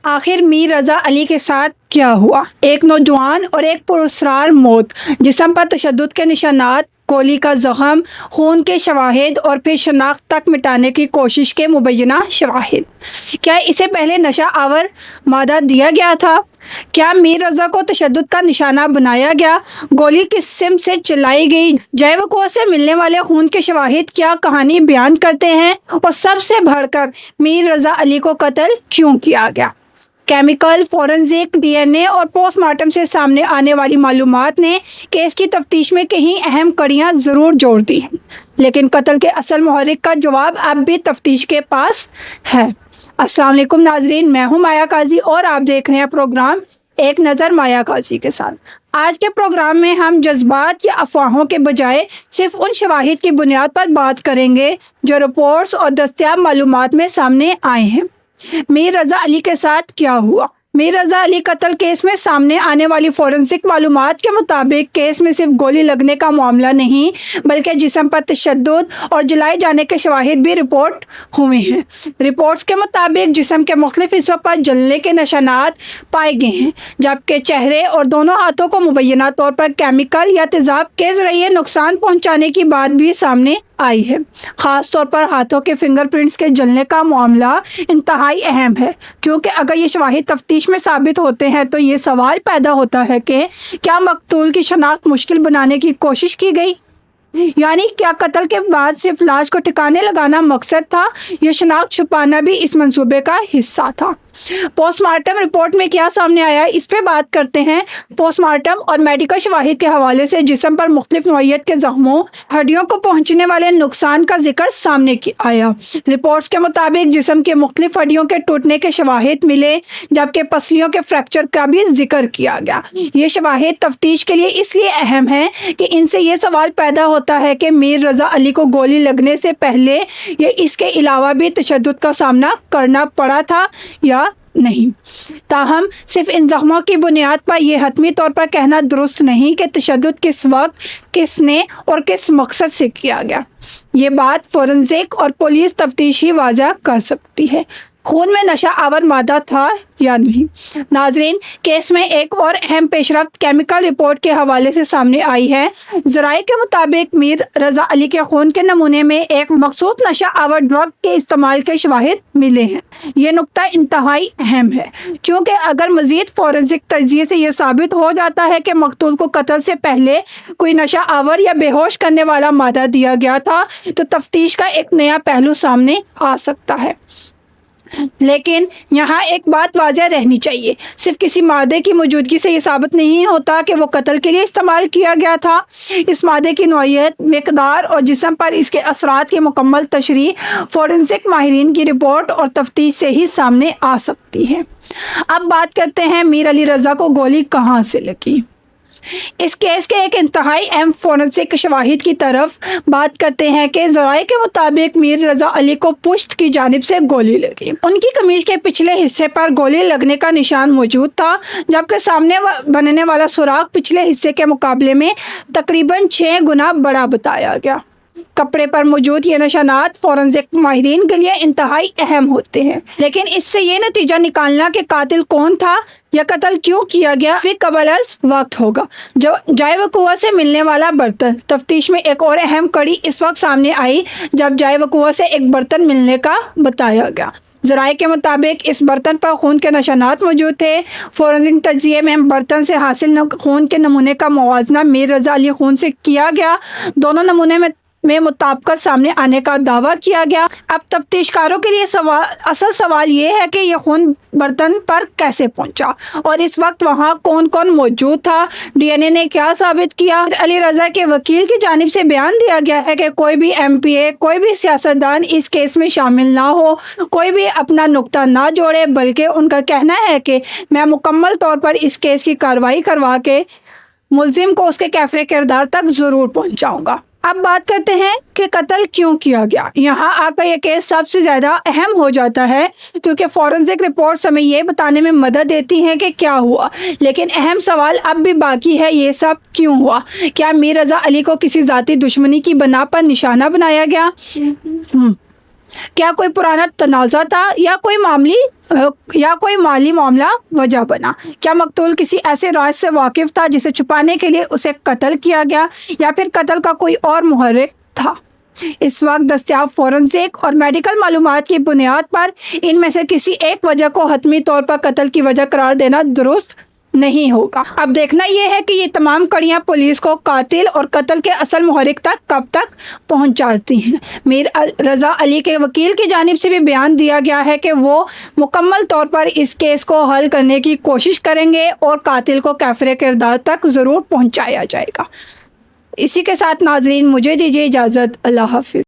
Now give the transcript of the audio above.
آخر میر رضا علی کے ساتھ کیا ہوا؟ ایک نوجوان اور ایک پراسرار موت، جسم پر تشدد کے نشانات، گولی کا زخم، خون کے شواہد اور پھر شناخت تک مٹانے کی کوشش کے مبینہ شواہد۔ کیا اسے پہلے نشہ آور مادہ دیا گیا تھا؟ کیا میر رضا کو تشدد کا نشانہ بنایا گیا؟ گولی کس سمت سے چلائی گئی؟ جائے وقوع سے ملنے والے خون کے شواہد کیا کہانی بیان کرتے ہیں؟ اور سب سے بڑھ کر میر رضا علی کو قتل کیوں کیا گیا؟ کیمیکل، فورنزک، ڈی این اے اور پوسٹ مارٹم سے سامنے آنے والی معلومات نے کیس کی تفتیش میں کئی اہم کڑیاں ضرور جوڑ دی ہیں، لیکن قتل کے اصل محرک کا جواب اب بھی تفتیش کے پاس ہے۔ السلام علیکم ناظرین، میں ہوں مایا قاضی اور آپ دیکھ رہے ہیں پروگرام ایک نظر مایا قاضی کے ساتھ۔ آج کے پروگرام میں ہم جذبات یا افواہوں کے بجائے صرف ان شواہد کی بنیاد پر بات کریں گے جو رپورٹس اور دستیاب معلومات میں سامنے آئے ہیں۔ میر رضا علی کے ساتھ کیا ہوا؟ میر رضا علی قتل کیس میں سامنے آنے والی فورنسک معلومات کے مطابق کیس میں صرف گولی لگنے کا معاملہ نہیں بلکہ جسم پر تشدد اور جلائے جانے کے شواہد بھی رپورٹ ہوئے ہیں۔ رپورٹس کے مطابق جسم کے مختلف حصوں پر جلنے کے نشانات پائے گئے ہیں، جبکہ چہرے اور دونوں ہاتھوں کو مبینہ طور پر کیمیکل یا تیزاب کے ذریعے نقصان پہنچانے کی بات بھی سامنے آئی ہے۔ خاص طور پر ہاتھوں کے فنگر پرنٹس کے جلنے کا معاملہ انتہائی اہم ہے، کیونکہ اگر یہ شواہد تفتیش میں ثابت ہوتے ہیں تو یہ سوال پیدا ہوتا ہے کہ کیا مقتول کی شناخت مشکل بنانے کی کوشش کی گئی؟ یعنی کیا قتل کے بعد صرف لاش کو ٹھکانے لگانا مقصد تھا یا شناخت چھپانا بھی اس منصوبے کا حصہ تھا؟ پوسٹ مارٹم رپورٹ میں کیا سامنے آیا، اس پہ بات کرتے ہیں۔ پوسٹ مارٹم اور میڈیکل شواہد کے حوالے سے جسم پر مختلف نوعیت کے زخموں، ہڈیوں کو پہنچنے والے نقصان کا ذکر سامنے آیا۔ رپورٹس کے مطابق جسم کے مختلف ہڈیوں کے ٹوٹنے کے شواہد ملے، جبکہ پسلیوں کے فریکچر کا بھی ذکر کیا گیا۔ یہ شواہد تفتیش کے لیے اس لیے اہم ہے کہ ان سے یہ سوال پیدا ہوتا ہے کہ میر رضا علی کو گولی لگنے سے پہلے یا اس کے علاوہ بھی تشدد کا سامنا کرنا پڑا تھا یا نہیں۔ تاہم صرف ان زخموں کی بنیاد پر یہ حتمی طور پر کہنا درست نہیں کہ تشدد کس وقت، کس نے اور کس مقصد سے کیا گیا۔ یہ بات فورنزک اور پولیس تفتیش ہی واضح کر سکتی ہے۔ خون میں نشہ آور مادہ تھا یا نہیں؟ ناظرین، کیس میں ایک اور اہم پیش رفت کیمیکل رپورٹ کے حوالے سے سامنے آئی ہے۔ ذرائع کے مطابق میر رضا علی کے خون کے نمونے میں ایک مخصوص نشہ آور ڈرگ کے استعمال کے شواہد ملے ہیں۔ یہ نقطہ انتہائی اہم ہے، کیونکہ اگر مزید فورنزک تجزیے سے یہ ثابت ہو جاتا ہے کہ مقتول کو قتل سے پہلے کوئی نشہ آور یا بے ہوش کرنے والا مادہ دیا گیا تھا تو تفتیش کا ایک نیا پہلو سامنے آ سکتا ہے۔ لیکن یہاں ایک بات واضح رہنی چاہیے، صرف کسی مادے کی موجودگی سے یہ ثابت نہیں ہوتا کہ وہ قتل کے لیے استعمال کیا گیا تھا۔ اس مادے کی نوعیت، مقدار اور جسم پر اس کے اثرات کی مکمل تشریح فورنسک ماہرین کی رپورٹ اور تفتیش سے ہی سامنے آ سکتی ہے۔ اب بات کرتے ہیں میر علی رضا کو گولی کہاں سے لگی۔ اس کیس کے ایک انتہائی اہم فورنسک شواہد کی طرف بات کرتے ہیں کہ ذرائع کے مطابق میر رضا علی کو پشت کی جانب سے گولی لگی۔ ان کی قمیض کے پچھلے حصے پر گولی لگنے کا نشان موجود تھا، جبکہ سامنے بننے والا سوراخ پچھلے حصے کے مقابلے میں تقریباً 6 گنا بڑا بتایا گیا۔ کپڑے پر موجود یہ نشانات فورنزک ماہرین کے لیے انتہائی اہم ہوتے ہیں، لیکن اس سے یہ نتیجہ نکالنا کہ قاتل کون تھا یا قتل کیوں کیا گیا بھی قبل از وقت ہوگا۔ جو جائے وقوع سے ملنے والا برتن، تفتیش میں ایک اور اہم کڑی اس وقت سامنے آئی جب جائے وقوع سے ایک برتن ملنے کا بتایا گیا۔ ذرائع کے مطابق اس برتن پر خون کے نشانات موجود تھے۔ فورنزک تجزیے میں برتن سے حاصل خون کے نمونے کا موازنہ میر رضا علی خون سے کیا گیا۔ دونوں نمونے میں مطابقت سامنے آنے کا دعویٰ کیا گیا۔ اب تفتیش کاروں کے لیے اصل سوال یہ ہے کہ یہ خون برتن پر کیسے پہنچا اور اس وقت وہاں کون کون موجود تھا۔ ڈی این اے نے کیا ثابت کیا؟ علی رضا کے وکیل کی جانب سے بیان دیا گیا ہے کہ کوئی بھی ایم پی اے، کوئی بھی سیاستدان اس کیس میں شامل نہ ہو، کوئی بھی اپنا نقطہ نہ جوڑے، بلکہ ان کا کہنا ہے کہ میں مکمل طور پر اس کیس کی کارروائی کروا کے ملزم کو اس کے کیفر کردار تک ضرور پہنچاؤں گا۔ اب بات کرتے ہیں کہ قتل کیوں کیا گیا۔ یہاں آ کر یہ کیس سب سے زیادہ اہم ہو جاتا ہے، کیونکہ فورنزک رپورٹس ہمیں یہ بتانے میں مدد دیتی ہیں کہ کیا ہوا، لیکن اہم سوال اب بھی باقی ہے، یہ سب کیوں ہوا؟ کیا میر رضا علی کو کسی ذاتی دشمنی کی بنا پر نشانہ بنایا گیا؟ کیا کوئی پرانا تنازع تھا یا کوئی مالی معاملہ وجہ بنا؟ کیا مقتول کسی ایسے راز سے واقف تھا جسے چھپانے کے لیے اسے قتل کیا گیا، یا پھر قتل کا کوئی اور محرک تھا؟ اس وقت دستیاب فورنزک اور میڈیکل معلومات کی بنیاد پر ان میں سے کسی ایک وجہ کو حتمی طور پر قتل کی وجہ قرار دینا درست نہیں ہوگا۔ اب دیکھنا یہ ہے کہ یہ تمام کڑیاں پولیس کو قاتل اور قتل کے اصل محرک تک کب تک پہنچاتی ہیں۔ میر رضا علی کے وکیل کی جانب سے بھی بیان دیا گیا ہے کہ وہ مکمل طور پر اس کیس کو حل کرنے کی کوشش کریں گے اور قاتل کو کیفر کردار تک ضرور پہنچایا جائے گا۔ اسی کے ساتھ ناظرین مجھے دیجیے اجازت، اللہ حافظ۔